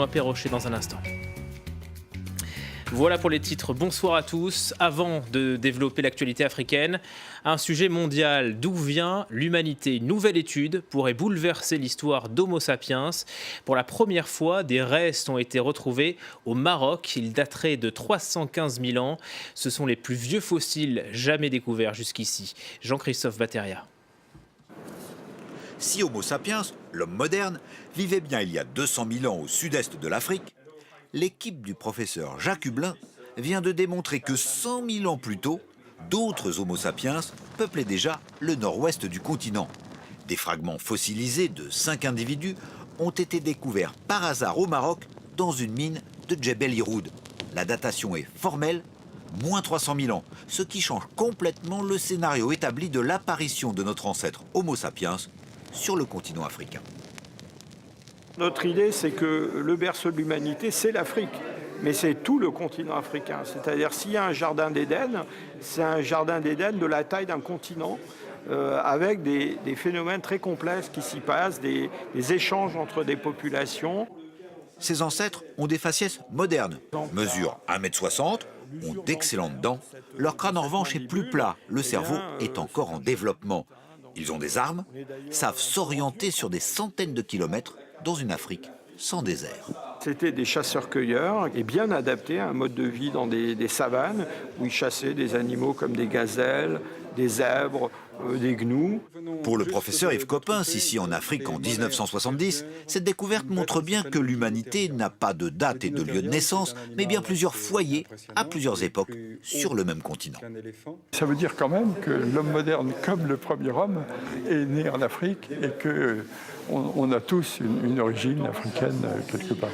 Benoît Perrochet dans un instant. Voilà pour les titres. Bonsoir à tous. Avant de développer l'actualité africaine, un sujet mondial. D'où vient l'humanité? Une nouvelle étude pourrait bouleverser l'histoire d'Homo sapiens. Pour la première fois, des restes ont été retrouvés au Maroc. Ils dateraient de 315 000 ans. Ce sont les plus vieux fossiles jamais découverts jusqu'ici. Jean-Christophe Bateria. Si Homo sapiens, l'homme moderne, vivait bien il y a 200 000 ans au sud-est de l'Afrique, l'équipe du professeur Jacques Hublin vient de démontrer que 100 000 ans plus tôt, d'autres Homo sapiens peuplaient déjà le nord-ouest du continent. Des fragments fossilisés de 5 individus ont été découverts par hasard au Maroc dans une mine de Djebel Iroud. La datation est formelle, moins 300 000 ans, ce qui change complètement le scénario établi de l'apparition de notre ancêtre Homo sapiens sur le continent africain. Notre idée, c'est que le berceau de l'humanité, c'est l'Afrique. Mais c'est tout le continent africain. C'est-à-dire, s'il y a un jardin d'Éden, c'est un jardin d'Éden de la taille d'un continent, avec des phénomènes très complexes qui s'y passent, des échanges entre des populations. Ces ancêtres ont des faciès modernes, mesurent 1,60 m, ont d'excellentes dents. Leur crâne en revanche est plus plat, le cerveau est encore en développement. Ils ont des armes, savent s'orienter sur des centaines de kilomètres dans une Afrique sans désert. C'était des chasseurs-cueilleurs et bien adaptés à un mode de vie dans des savanes où ils chassaient des animaux comme des gazelles, des zèbres, des gnous. Pour le professeur Yves Coppens, ici en Afrique en 1970, cette découverte montre bien que l'humanité n'a pas de date et de lieu de naissance, mais bien plusieurs foyers à plusieurs époques sur le même continent. Ça veut dire quand même que l'homme moderne, comme le premier homme, est né en Afrique et qu'on a tous une origine africaine quelque part.